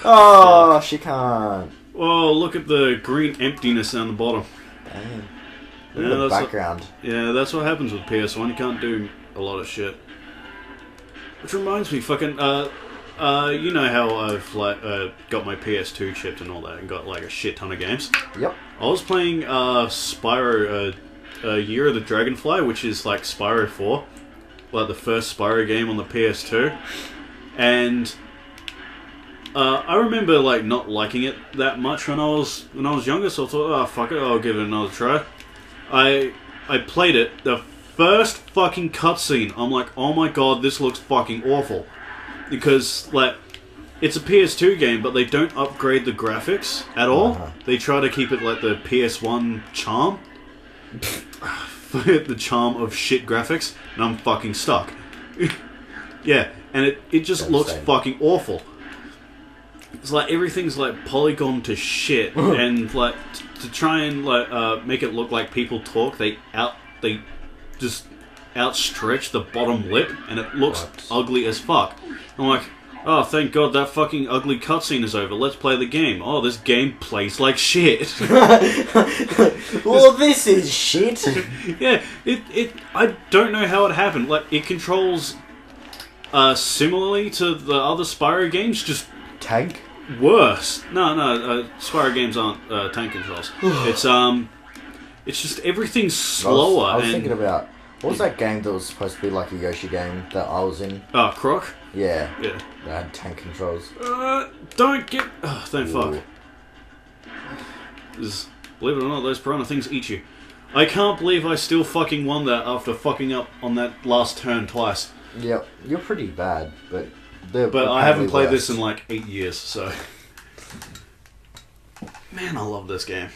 Oh, she can't. Oh, look at the green emptiness down the bottom. Damn. Yeah, Look at the that's background. that's what happens with PS1. You can't do a lot of shit. Which reminds me, fucking, you know how I've like got my PS2 chipped and all that, and got like a shit ton of games. Yep. I was playing Spyro, Year of the Dragonfly, which is like Spyro 4, like the first Spyro game on the PS2, and I remember like not liking it that much when I was younger. So I thought, oh fuck it, I'll give it another try. I played it. The first fucking cutscene, I'm like, oh my god, this looks fucking awful. Because, like, it's a PS2 game, but they don't upgrade the graphics at all. They try to keep it like the PS1 charm. The charm of shit graphics, and I'm fucking stuck. Yeah, and it just looks fucking awful. It's like everything's like polygon to shit, and like to try and like make it look like people talk, they just outstretch the bottom lip, and it looks ugly as fuck. I'm like, oh, thank God that fucking ugly cutscene is over. Let's play the game. Oh, this game plays like shit. Well, this is shit. Yeah, I don't know how it happened. Like, it controls similarly to the other Spyro games, just Tank? worse. No, Spyro games aren't tank controls. It's just everything's slower. I was thinking about, what was that game that was supposed to be like a Yoshi game that I was in? Oh, Croc? Yeah. Yeah. That had tank controls. Don't get... Oh, don't fuck. Believe it or not, those piranha things eat you. I can't believe I still fucking won that after fucking up on that last turn twice. Yep. You're pretty bad, but... I haven't played this in like 8 years, so... Man, I love this game.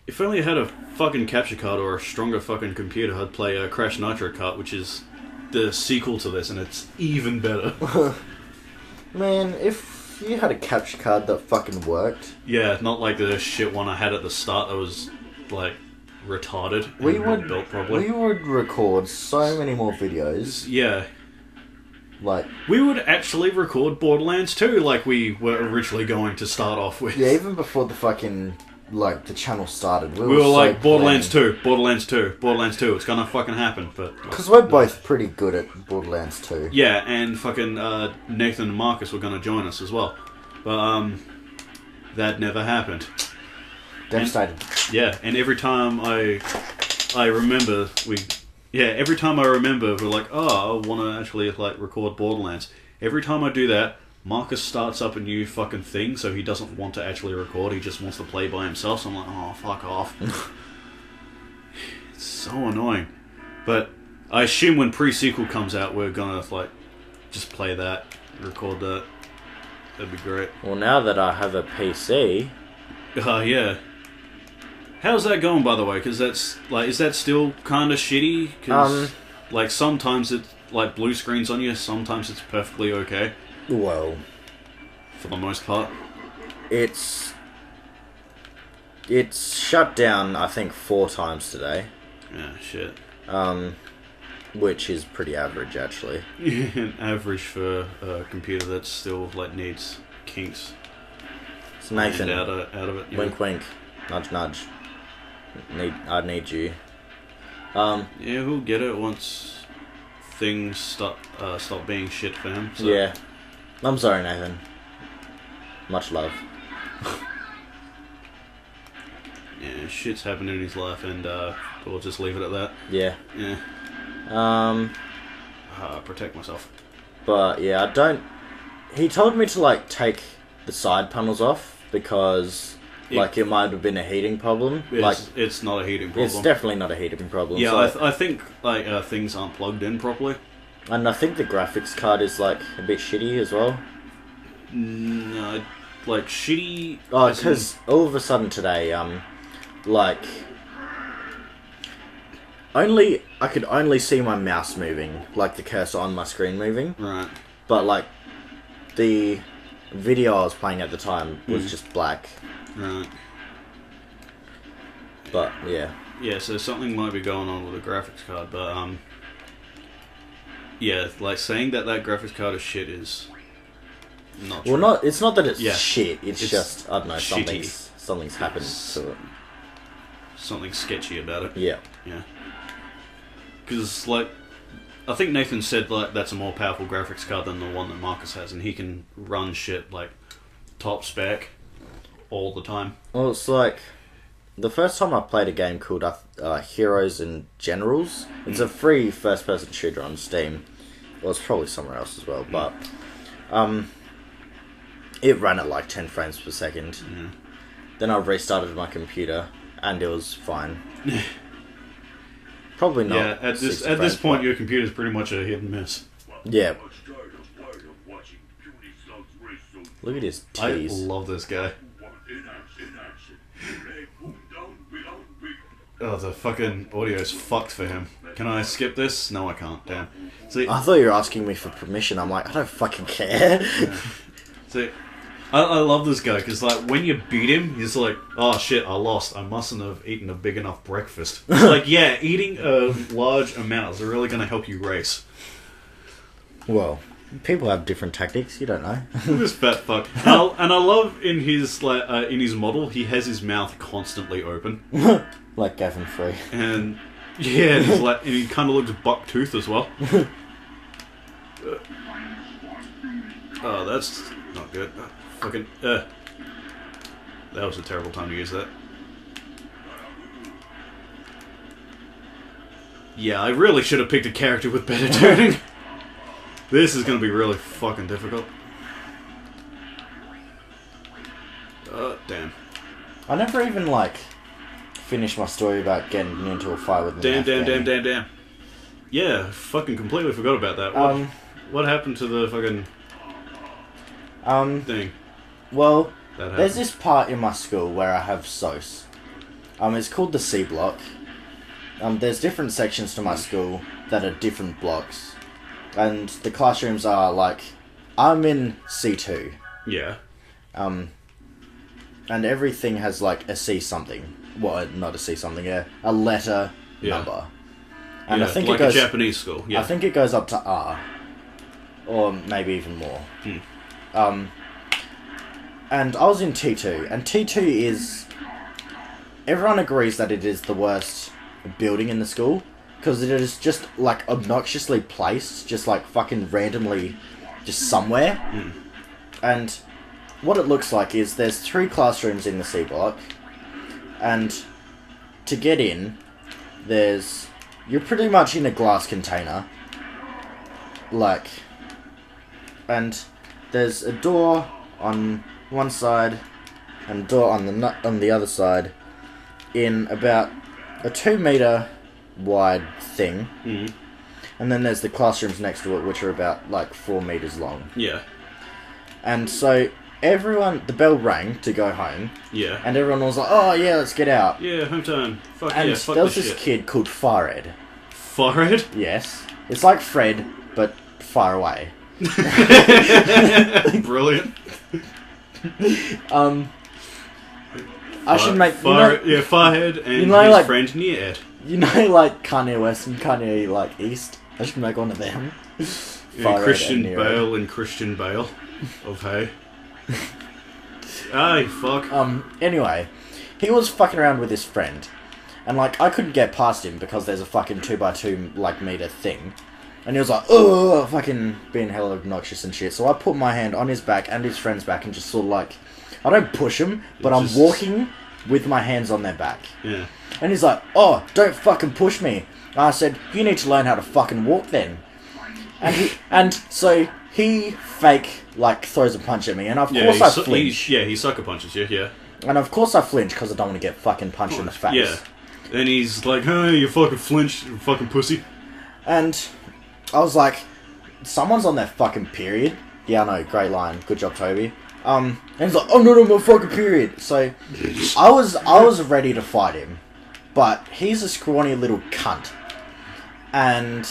If only I had a fucking capture card or a stronger fucking computer, I'd play Crash Nitro Kart, which is the sequel to this, and it's even better. Man, if you had a capture card that fucking worked... Yeah, not like the shit one I had at the start that was, like, retarded and not built properly. We would record so many more videos. Yeah. Like... We would actually record Borderlands 2 like we were originally going to start off with. Yeah, even before the fucking... like the channel started, we were like Borderlands 2, Borderlands 2, Borderlands 2. It's gonna fucking happen, but because we're both pretty good at Borderlands 2. Yeah, and fucking Nathan and Marcus were gonna join us as well, but that never happened. Devastated. And every time I remember every time I remember we're like, oh, I want to actually like record Borderlands. Every time I do that, Marcus starts up a new fucking thing, so he doesn't want to actually record, he just wants to play by himself, so I'm like, oh, fuck off. It's so annoying. But I assume when pre-sequel comes out, we're gonna, like, just play that, record that. That'd be great. Well, now that I have a PC... yeah. How's that going, by the way? Because that's, like, is that still kind of shitty? Because, like, sometimes it's, like, blue screens on you, sometimes it's perfectly okay. Well, for the most part, it's shut down, I think, 4 times today. Yeah, shit. Which is pretty average, actually. An average for a computer that still like needs kinks. It's Nathan. Out of it. Wink, wink. Nudge, nudge. I need you. Yeah, we'll get it once things stop being shit for him. So. Yeah. I'm sorry, Nathan. Much love. Yeah, shit's happened in his life, and we'll just leave it at that. Yeah. Yeah. Protect myself. But yeah, I don't. He told me to like take the side panels off because like it might have been a heating problem. It's not a heating problem. It's definitely not a heating problem. Yeah, so I think like things aren't plugged in properly. And I think the graphics card is, like, a bit shitty as well. No, like, shitty... Oh, because all of a sudden today, like... I could only see my mouse moving, like the cursor on my screen moving. Right. But, like, the video I was playing at the time was just black. Right. But, yeah. Yeah, so something might be going on with the graphics card, but, Yeah, like saying that graphics card is shit is not true. Well, it's not that it's Yeah. shit. It's just, I don't know, shitty. something's happened to it. Something sketchy about it. Yeah. Yeah. Because, like, I think Nathan said, like, that's a more powerful graphics card than the one that Marcus has, and he can run shit, like, top spec all the time. Well, it's like the first time I played a game called Heroes and Generals. It's a free first-person shooter on Steam. Well, it's probably somewhere else as well, but it ran at like 10 frames per second. Yeah. Then I restarted my computer, and it was fine. Probably not. Yeah, at this point, your computer's pretty much a hit and miss. Yeah. Look at his I teeth. love this guy. Oh, the fucking audio's fucked for him. Can I skip this? No, I can't. Damn. See, I thought you were asking me for permission. I'm like, I don't fucking care. yeah. See, I love this guy because, like, when you beat him, he's like, "Oh shit, I lost. I mustn't have eaten a big enough breakfast." It's like, yeah, eating a large amount is really going to help you race. Well, people have different tactics. You don't know. This fat fuck. And I love in his model, he has his mouth constantly open. Like Gavin Free. And yeah, and he kind of looks buck-toothed as well. Oh, that's not good. Fucking that was a terrible time to use that. Yeah, I really should have picked a character with better tuning. This is gonna be really fucking difficult. Damn. I never even like finished my story about getting into a fight with an Damn. Yeah, fucking completely forgot about that. What happened to the fucking thing? Well, That there's happened. this part in my school where I have SOS. It's called the C block. There's different sections to my school that are different blocks. And the classrooms are like, I'm in C2. Yeah. And everything has like a C something. Well, not a C something, yeah. A letter number. And Yeah, I think like it goes, a Japanese school. Yeah. I think it goes up to R. Or maybe even more. And I was in T2. And T2 is... Everyone agrees that it is the worst building in the school. Because it is just, like, obnoxiously placed. Just, like, fucking randomly... Just somewhere. And what it looks like is there's 3 classrooms in the C block. And to get in, there's... You're pretty much in a glass container. Like... And there's a door on one side and a door on the other side in about a 2 meter wide thing. And then there's the classrooms next to it, which are about like 4 meters long. Yeah. And so everyone, the bell rang to go home. Yeah. And everyone was like, "Oh yeah, let's get out." Yeah, home time. Fuck And yeah, fuck there was this this shit. kid called Farid. Farid? Yes, it's like Fred, but far away. Brilliant. I should make Farhead and you know, his like- friend Near Ed. you know, like Kanye West and Kanye like East. I should make one of them. Farid Christian and Nero. Bale and Christian Bale of Hay. Aye, fuck. Anyway, he was fucking around with his friend, and like I couldn't get past him because there's a fucking 2x2 like meter thing, and he was like, "Oh," fucking being hella obnoxious and shit. So I put my hand on his back and his friend's back and just sort of like, I don't push him, but I'm walking with my hands on their back. Yeah. And he's like, "Oh, don't fucking push me." And I said, "You need to learn how to fucking walk then." And so he fake like throws a punch at me, and of course I flinch. He sucker punches you, yeah. And of course I flinch because I don't want to get fucking punched in the face. Yeah. And he's like, "Hey, you fucking flinched, you fucking pussy." And I was like, someone's on their fucking period. Yeah, I know, great line. Good job, Toby. And he's like, "Oh no, my fucking period." So I was ready to fight him, but he's a scrawny little cunt, and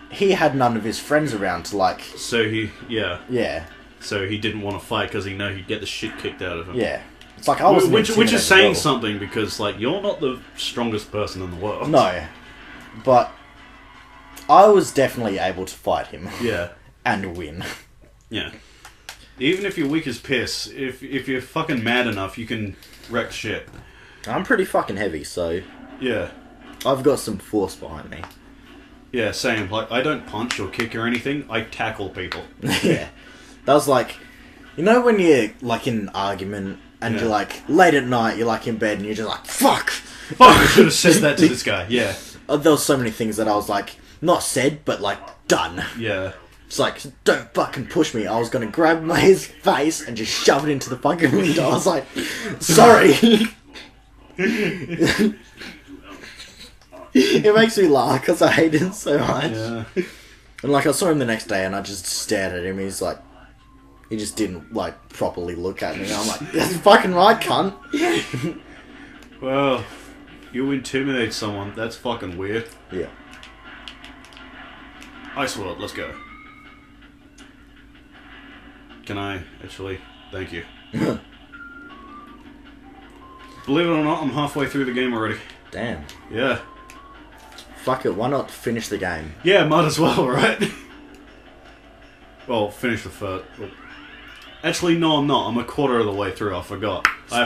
he had none of his friends around to like. So Yeah. So he didn't want to fight because he knew he'd get the shit kicked out of him. Yeah. It's like I was Which is intimidated saying as well. something because like you're not the strongest person in the world. No, but I was definitely able to fight him. Yeah. And win. Yeah. Even if you're weak as piss, if you're fucking mad enough, you can wreck shit. I'm pretty fucking heavy, so... Yeah. I've got some force behind me. Yeah, same. Like, I don't punch or kick or anything. I tackle people. Yeah. That was like... You know when you're, like, in an argument, and you're, like, late at night, you're, like, in bed, and you're just like, fuck! Fuck, I should have said that to this guy. Yeah. There was so many things that I was, like, not said, but, like, done. Yeah. It's like, don't fucking push me. I was gonna grab his face and just shove it into the fucking window. I was like, sorry. It makes me laugh because I hate him so much. Yeah. And like, I saw him the next day and I just stared at him. He's like, he just didn't like properly look at me. I'm like, that's fucking right, cunt. Well, you intimidate someone. That's fucking weird. Yeah. Ice World, let's go. Can I actually? Thank you. Believe it or not, I'm halfway through the game already. Damn. Yeah. Fuck it, why not finish the game? Yeah, might as well, right? Well, finish the first... Well, actually, no, I'm not. I'm a quarter of the way through. I forgot. I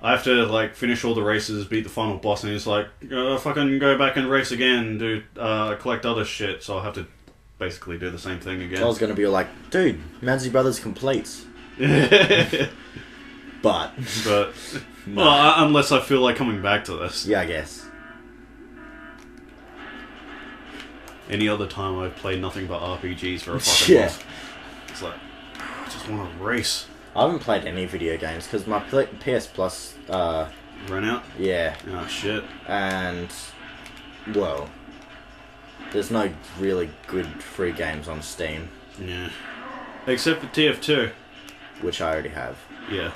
have to, like, finish all the races, beat the final boss, and it's like, fucking go back and race again, do, collect other shit, so I'll have to basically do the same thing again. I was gonna be like, dude, Mounsey Brothers completes. But... no. Well, unless I feel like coming back to this. Yeah, I guess. Any other time I've played nothing but RPGs for a fucking boss. It's like, I just want to race. I haven't played any video games because my PS Plus Ran out? Yeah. Oh shit. And well, there's no really good free games on Steam. Yeah. Except for TF2. Which I already have. Yeah.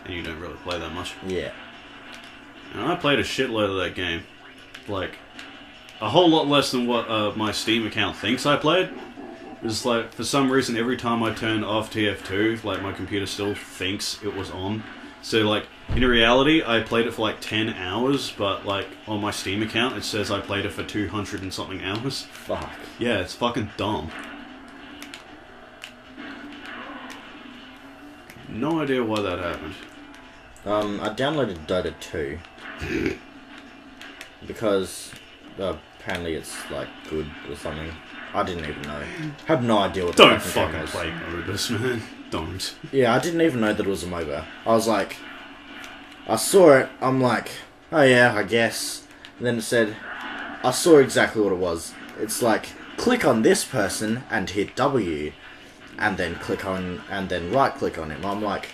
And you don't really play that much. Yeah. And I played a shitload of that game. Like, a whole lot less than what my Steam account thinks I played. It's like, for some reason, every time I turn off TF2, like, my computer still thinks it was on. So, like, in reality, I played it for, like, 10 hours, but, like, on my Steam account, it says I played it for 200 and something hours. Fuck. Yeah, it's fucking dumb. No idea why that happened. I downloaded Dota 2. Because apparently it's like good or something. I didn't even know. Have no idea what the Don't fucking fucking play MOBAs, man. Don't. Yeah, I didn't even know that it was a MOBA. I was like, I saw it, I'm like, oh yeah, I guess. And then it said, I saw exactly what it was. It's like, click on this person and hit W. And then click on, and then right click on him. I'm like,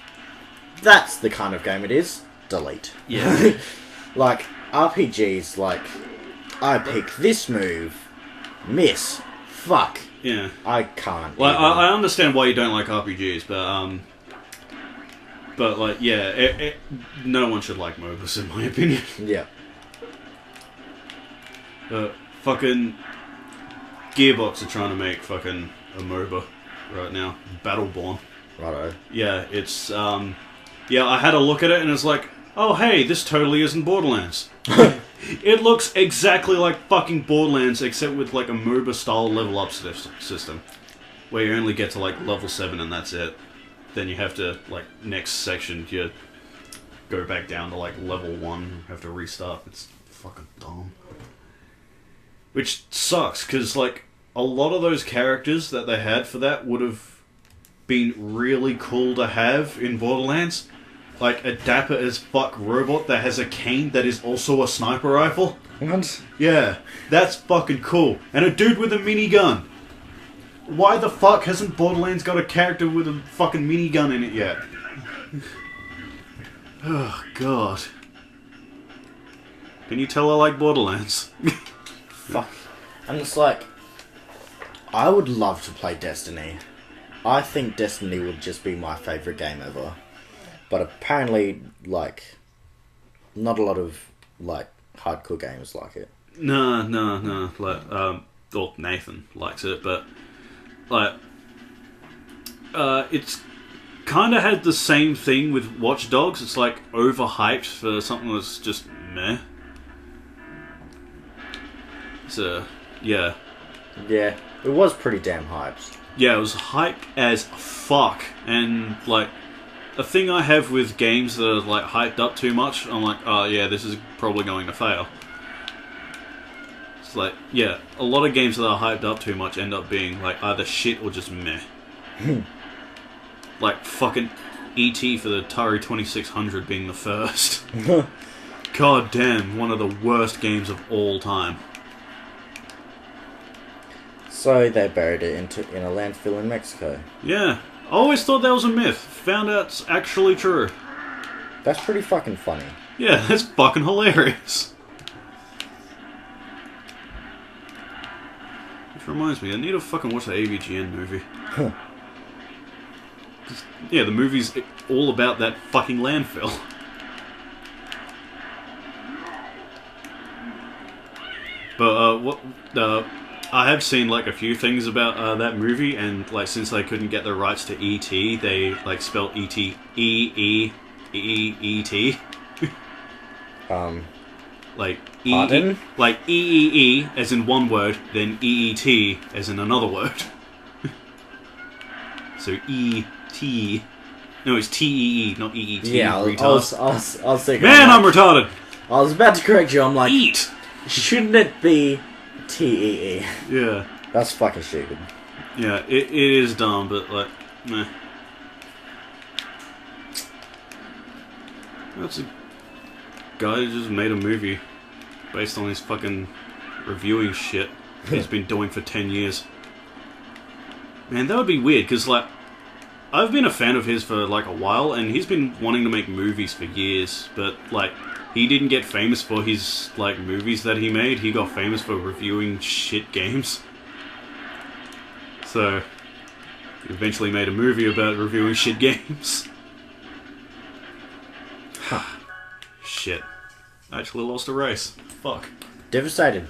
that's the kind of game it is. Delete. Yeah. Like, RPGs, like, I pick this move, miss, fuck. Yeah. I can't. Like, I understand why you don't like RPGs, but like, yeah, no one should like MOBAs, in my opinion. Yeah. Fucking Gearbox are trying to make fucking a MOBA right now. Battleborn. Righto. Yeah, it's, yeah, I had a look at it and it's like, oh hey, this totally isn't Borderlands. It looks exactly like fucking Borderlands, except with like a MOBA style level up system. Where you only get to like level 7 and that's it. Then you have to, like, next section, you go back down to like level 1, have to restart. It's fucking dumb. Which sucks, because like, a lot of those characters that they had for that would have been really cool to have in Borderlands. Like a dapper as fuck robot that has a cane that is also a sniper rifle. What? Yeah, that's fucking cool. And a dude with a minigun. Why the fuck hasn't Borderlands got a character with a fucking minigun in it yet? Oh, God. Can you tell I like Borderlands? Fuck. And it's like, I would love to play Destiny. I think Destiny would just be my favourite game ever. But apparently, like, not a lot of, like, hardcore games like it. No. Like, well, Nathan likes it, but, like, it's kind of had the same thing with Watch Dogs. It's, like, overhyped for something that's just meh. So, yeah. Yeah, it was pretty damn hyped. Yeah, it was hype as fuck. And, like, a thing I have with games that are, like, hyped up too much, I'm like, oh, yeah, this is probably going to fail. It's like, yeah, a lot of games that are hyped up too much end up being, like, either shit or just meh. Like, fucking E.T. for the Atari 2600 being the first. God damn, one of the worst games of all time. So they buried it in a landfill in Mexico. Yeah, I always thought that was a myth. Found out it's actually true. That's pretty fucking funny. Yeah, that's fucking hilarious. Which reminds me, I need to fucking watch the AVGN movie. Yeah, the movie's all about that fucking landfill. But, I have seen, like, a few things about, that movie, and, like, since they couldn't get the rights to E.T., they, like, spelled E.T. E-E-E-E-T. Like, E-E, pardon? like, E-E-E as in one word, then E-E-T as in another word. So, E-T. No, it's T-E-E, not E-E-T. yeah, I was thinking... Man, I'm retarded! I was about to correct you, I'm like... Eat! Shouldn't it be T-E-E? Yeah. That's fucking stupid. Yeah, it is dumb, but, like, meh. That's a guy who just made a movie based on his fucking reviewing shit he's been doing for 10 years. Man, that would be weird, because, like, I've been a fan of his for, like, a while, and he's been wanting to make movies for years, but, like, he didn't get famous for his, like, movies that he made. He got famous for reviewing shit games. So, he eventually made a movie about reviewing shit games. Shit. I actually lost a race. Fuck. Devastated.